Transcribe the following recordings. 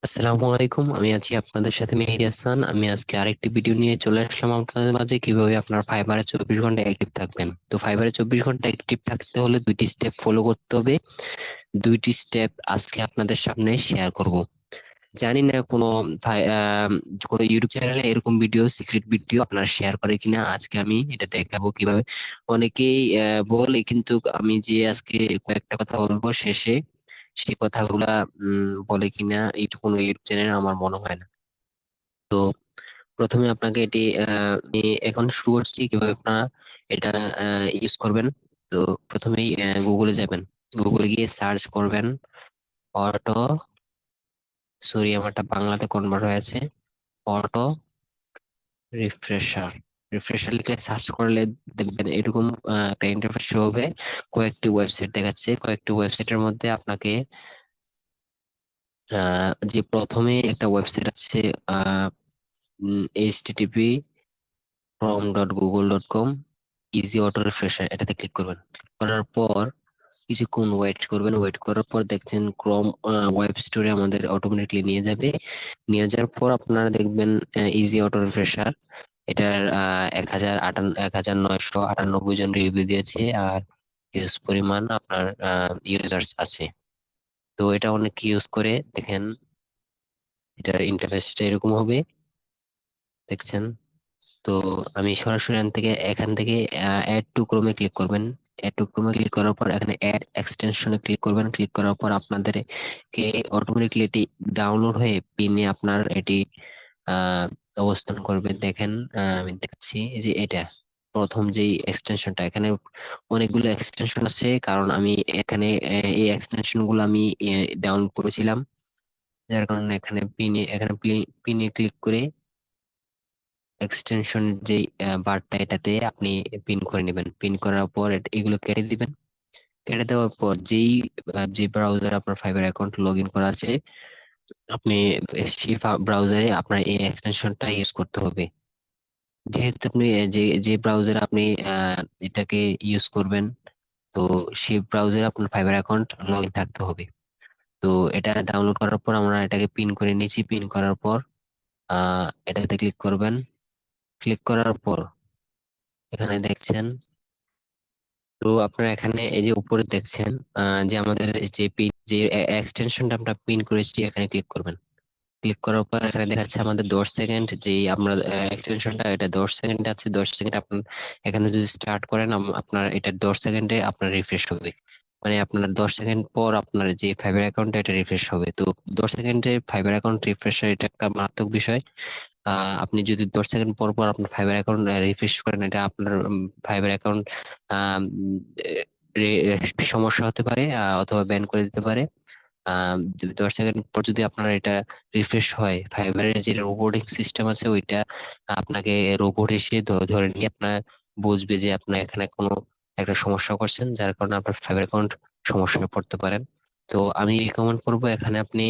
আসসালামু আলাইকুম, আমি আছি আপনাদের সাথে মেহেদি হাসান। আমি আজকে আরেকটি ভিডিও নিয়ে চলে আসলাম আপনাদের মাঝে, কিভাবে আপনার ফাইবারে 24 ঘন্টা অ্যাক্টিভ থাকবেন। তো ফাইবারে 24 ঘন্টা অ্যাক্টিভ থাকতে হলে দুইটি স্টেপ ফলো করতে হবে। দুইটি স্টেপ আজকে আপনাদের সামনে শেয়ার করব। জানি না কোনো ইউটিউব চ্যানেলে এরকম ভিডিও, সিক্রেট ভিডিও আপনারা শেয়ার করে কিনা। আজকে আমি এটা দেখাবো কিভাবে। অনেকেই বলে, কিন্তু আমি যে আজকে কয়েকটা কথা বলবো শেষে, সেই কথাগুলা বলে কিনা এইটা কোনো ইউটিউব চ্যানেল আমার মনে হয় না। তো প্রথমে আপনাকে এটি আমি এখন শুরু করছি কিভাবে আপনারা এটা ইউজ করবেন। তো প্রথমেই গুগলে যাবেন। গুগলে গিয়ে সার্চ করবেন অটো, সরি আমারটা বাংলাতে কনভার্ট হয়েছে, অটো রিফ্রেশার। রিফ্রেশার লিখে সার্চ করলে দেখবেন এরকম একটা ইন্টারফেস শো হবে। কয়েকটি ওয়েবসাইট দেখাচ্ছে, কয়েকটি ওয়েবসাইটের মধ্যে আপনাকে যে প্রথমে একটা ওয়েবসাইট আছে, http from.google.com easy auto refresher, এটাতে ক্লিক করবেন। ক্লিক করার পর কিছুক্ষণ ওয়েট করবেন। ওয়েট করার পর দেখছেন ক্রোম ওয়েব স্টোরে আমাদের অটোমেটিকলি নিয়ে যাবে। নিয়ে যাওয়ার পর আপনারা দেখবেন ইজি অটো রিফ্রেশার, এটার 1998 জন রিভিউ দিয়েছে, আর হিউজ পরিমাণ আপনার ইউজার্স আছে। তো এটা অনেক ইউজ করে দেখেন। এটার ইন্টারফেসটা এরকম হবে, দেখছেন। তো আমি সরাসরি এখান থেকে অ্যাড টু ক্রোমে ক্লিক করবেন। অ্যাড টু ক্রোমে ক্লিক করার পর এখানে অ্যাড এক্সটেনশনে ক্লিক করবেন। ক্লিক করার পর আপনাদের কে অটোমেটিকলি এটি ডাউনলোড হয়ে পিনে আপনার এটি আহ, অবস্থান করবে। দেখেন, আমি দেখাচ্ছি এই যে এটা প্রথম যেই এক্সটেনশনটা। এখানে অনেকগুলো এক্সটেনশন আছে, কারণ আমি এখানে এই এক্সটেনশন গুলো আমি ডাউনলোড করেছিলাম, যার কারণে এখানে পিনে ক্লিক করে এক্সটেনশন যে বারটা, এটাতে আপনি পিন করে নেবেন। পিন করার পর এগুলো কেটে দিবেন। কেটে দেওয়ার পর যে ব্রাউজার আপনার ফাইবার অ্যাকাউন্ট লগ ইন করা আছে, আপনি সেই ব্রাউজারে আপনার এই এক্সটেনশনটা ইউজ করতে হবে। যেহেতু আপনি যে যে ব্রাউজারে আপনি এটাকে ইউজ করবেন, তো সেই ব্রাউজারে আপনার ফাইবার অ্যাকাউন্ট লগ ইন থাকতে হবে। তো এটা ডাউনলোড করার পর আমরা এটাকে পিন করে নিয়েছি। পিন করার পর এটাতে ক্লিক করবেন। ক্লিক করার পর এখানে দেখছেন, তো আপনারা এখানে এই যে উপরে দেখছেন যে আমাদের যে এক্সটেনশনটা আমরা পিন করেছি, এখানে ক্লিক করবেন। ক্লিক করার পর এখানে দেখাচ্ছে আমাদের 10 সেকেন্ড, যে আমরা এক্সটেনশনটা, এটা 10 সেকেন্ড আছে। 10 সেকেন্ড আপনার এখানে যদি স্টার্ট করেন, আপনার এটা 10 সেকেন্ডে আপনার রিফ্রেশ হবে। মানে আপনার 10 সেকেন্ড পর আপনার যে ফাইবার অ্যাকাউন্ট, এটা রিফ্রেশ হবে। তো 10 সেকেন্ডে ফাইবার অ্যাকাউন্ট রিফ্রেশ, এটা একটা মারাত্মক বিষয়। আপনি যদি 10 সেকেন্ড পর পর আপনার ফাইবার অ্যাকাউন্ট রিফ্রেশ করেন, এটা আপনার ফাইবার অ্যাকাউন্ট সমস্যা হতে পারে, অথবা ব্যান করে দিতে পারে। 10 সেকেন্ড পর যদি আপনার এটা রিফ্রেশ হয়, ফাইবারের যে রোবোটিক সিস্টেম আছে ওইটা আপনাকে রোবট এসে ধরে নিয়ে আপনার বুঝবে যে আপনার এখানে কোনো একটা সমস্যা করছেন, যার কারণে আপনার ফাইবার অ্যাকাউন্ট সমস্যায় পড়তে পারেন। তো আমি রিকমেন্ড করবো এখানে আপনি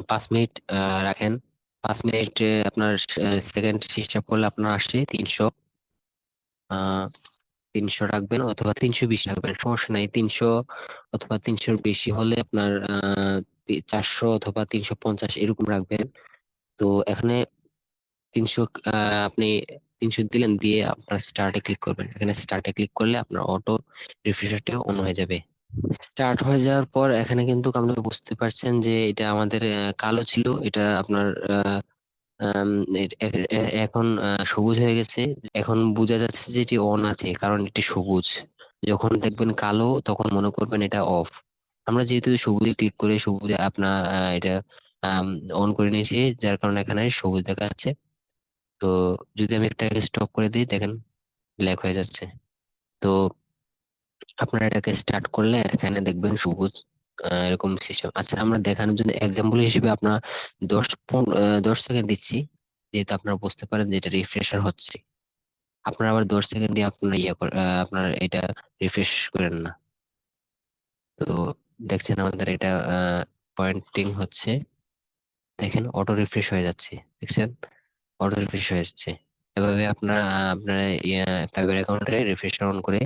5 মিনিট রাখেন। 5 মিনিট আপনার সেকেন্ড হিসাব করলে আপনার আসে 300। 300 রাখবেন অথবা 320 রাখবেন, সমস্যা নাই। 300 অথবা 300 বেশি হলে আপনার 400 অথবা 350 এরকম রাখবেন। তো এখানে 300 আপনি 300 দিলেন, দিয়ে আপনার স্টার্টে ক্লিক করবেন। এখানে স্টার্টে ক্লিক করলে আপনার অটো রিফ্রেশারটা অন হয়ে যাবে। স্টার্ট হয়ে যাওয়ার পর এখানে কিন্তু আপনি বুঝতে পারছেন যে এটা আমাদের কালো ছিল, এটা আপনার আম, এখন সবুজ হয়ে গেছে। এখন বোঝা যাচ্ছে যে এটি অন আছে, কারণ এটি সবুজ। যখন দেখবেন কালো, তখন মনে করবেন এটা অফ। আমরা যেহেতু সবুজে ক্লিক করে সবুজে আপনার এটা অন করে নিয়েছি, যার কারণে এখানে সবুজ দেখা যাচ্ছে। তো যদি আমি এটাকে স্টপ করে দিই, দেখেন ব্ল্যাক হয়ে যাচ্ছে। তো আপনারা এটাকে স্টার্ট করলে এখানে দেখবেন সবুজ এরকম সিস্টেম। আচ্ছা, আমরা দেখানোর জন্য এক্সাম্পল হিসেবে আপনার 10 সেকেন্ড দিচ্ছি, যেহেতু আপনারা বুঝতে পারেন যে এটা রিফ্রেশার হচ্ছে। আপনার আবার 10 সেকেন্ড দিয়ে আপনার আপনার এটা রিফ্রেশ করেন না। তো দেখছেন আমাদের এটা পয়েন্টিং হচ্ছে, দেখেন অটো রিফ্রেশ হয়ে যাচ্ছে, দেখছেন অটো রিফ্রেশ হয়ে যাচ্ছে। এভাবে আপনারা আপনার ফাইবার অ্যাকাউন্টে রিফ্রেশ অন করে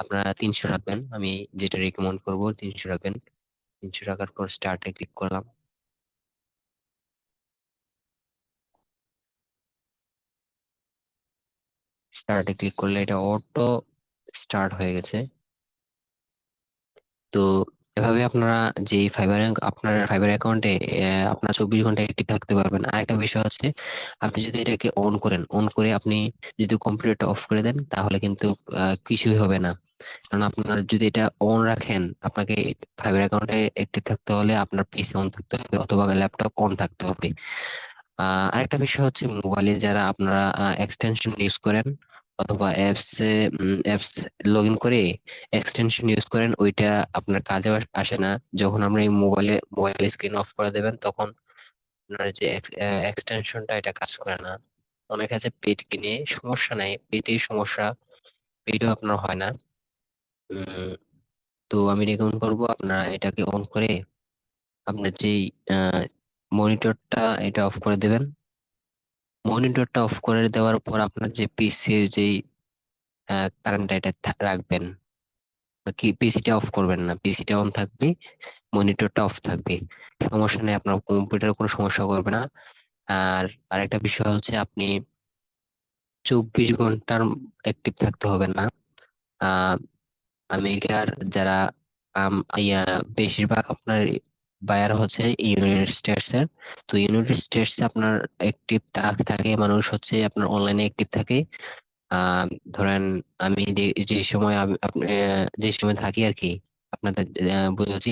আপনারা 300 রাখবেন। আমি যেটা রিকমেন্ড করবো 300 রাখবেন। 300 টাকার পর স্টার্টে ক্লিক করলাম। স্টার্টে ক্লিক করলে এটা অটো স্টার্ট হয়ে গেছে। তো এভাবে আপনারা যে আপনার ফাইবার অ্যাকাউন্টে আপনার 24 ঘন্টা অ্যাক্টিভ থাকতে পারবেন। আরেকটা বিষয় হচ্ছে, আপনি যদি এটাকে অন করেন, অন করে আপনি যদি কম্পিউটারটা অফ করে দেন, তাহলে কিন্তু কিছুই হবে না। কারণ আপনার যদি এটা অন রাখেন, আপনাকে ফাইবার অ্যাকাউন্টে অ্যাক্টিভ থাকতে হলে আপনার পিসি অন থাকতে হবে অথবা ল্যাপটপ অন থাকতে হবে। আরেকটা বিষয় হচ্ছে, মোবাইলে যারা আপনারা এক্সটেনশন ইউজ করেন অথবা অ্যাপস লগ ইন করে এক্সটেনশন ইউজ করেন, ওইটা আপনার কাজে আসে না। যখন আমরা এই মোবাইল স্ক্রিন অফ করে দেবেন, তখন আপনার যে এক্সটেনশনটা এটা কাজ করে না। অনেক আছে পেড কিনে সমস্যা নাই, পেটেই সমস্যা, পেটও আপনার হয় না। উম, তো আমি রেকমেন্ড করবো আপনারা এটাকে অন করে আপনার যেই মনিটরটা এটা অফ করে দেবেন। মনিটরটা অফ করে দেওয়ার পর আপনার যে পিসির যেই কারেন্ট এটা রাখবেন, বা কি পিসিটা অফ করবেন না, পিসিটা অন থাকবে, মনিটরটা অফ থাকবে। সমস্যা নেই, আপনার কম্পিউটার কোনো সমস্যা করবে না। আর আরেকটা বিষয় হচ্ছে, আপনি 24 ঘন্টার অ্যাক্টিভ থাকতে হবে না। আহ আমেরিকার যারা ইয়া বেশিরভাগ আপনার বায়ার হচ্ছে ইউনাইটেড স্টেটস এর। তো ইউনাইটেড স্টেটস আপনার অ্যাক্টিভ থাকে মানুষ হচ্ছে আপনার অনলাইনে অ্যাক্টিভ থাকে। আহ ধরেন আমি যে সময় যে সময় থাকি আর কি, আপনাদের বলেছি,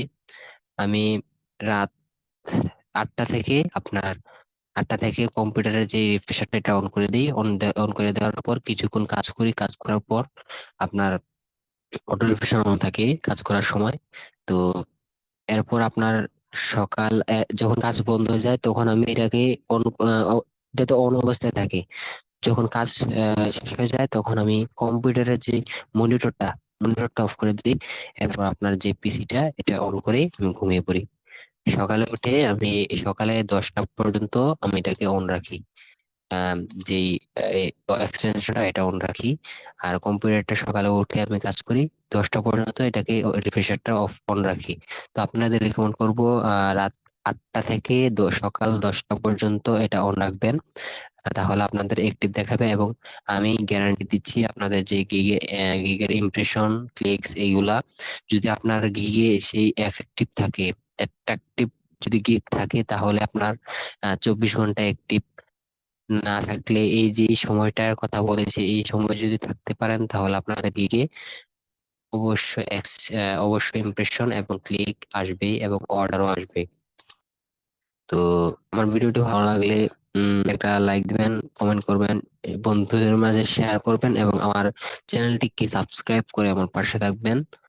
আমি রাত 8টা থেকে কম্পিউটারের যে রিফ্রেশারটা এটা অন করে দিই। অন করে দেওয়ার পর কিছুক্ষণ কাজ করি, কাজ করার পর আপনার অটো রিফ্রেশার অন থাকে কাজ করার সময়। তো এরপর আপনার সকাল যখন কাজ বন্ধ হয়ে যায়, তখন আমি এটাকে অন এটা তো অন অবস্থায় থাকে। যখন কাজ শেষ হয়ে যায়, তখন আমি কম্পিউটারের যে মনিটরটা মনিটরটা অফ করে দিই। এরপর আপনার যে পিসিটা এটা অন করে আমি ঘুমিয়ে পড়ি। সকালে উঠে আমি সকালে 10টা পর্যন্ত আমি এটাকে অন রাখি। আম, যেই এক্সটেনশনটা এটা অন রাখি। আর কম্পিউটারটা সকালে উঠে আমি কাজ করি 10টা পর্যন্ত, এটাকে রিফ্রেশারটা অন রাখি। তো আপনাদের রেকমেন্ড করব রাত 8টা থেকে সকাল 10টা পর্যন্ত এটা অন রাখবেন। তাহলে আপনাদের অ্যাক্টিভ দেখাবে, এবং আমি গ্যারান্টি দিচ্ছি আপনাদের যে গিগের ইমপ্রেশন, ক্লিকস এইগুলা, যদি আপনার গিগে সেই এফেক্টিভ থাকে, অ্যাট্রাকটিভ যদি গিগ থাকে, তাহলে আপনার 24 ঘন্টা অ্যাক্টিভ না থাকলে, এই যে এই সময়টার কথা বলেছি, এই সময় যদি থাকতে পারেন, তাহলে আপনাদের গিগে অবশ্যই অবশ্যই ইমপ্রেশন এবং ক্লিক আসবে এবং অর্ডারও আসবে। তো আমার ভিডিওটি ভালো লাগলে একটা লাইক দিবেন, কমেন্ট করবেন, বন্ধুদের মাঝে শেয়ার করবেন এবং আমার চ্যানেলটিকে সাবস্ক্রাইব করে আমার পাশে থাকবেন।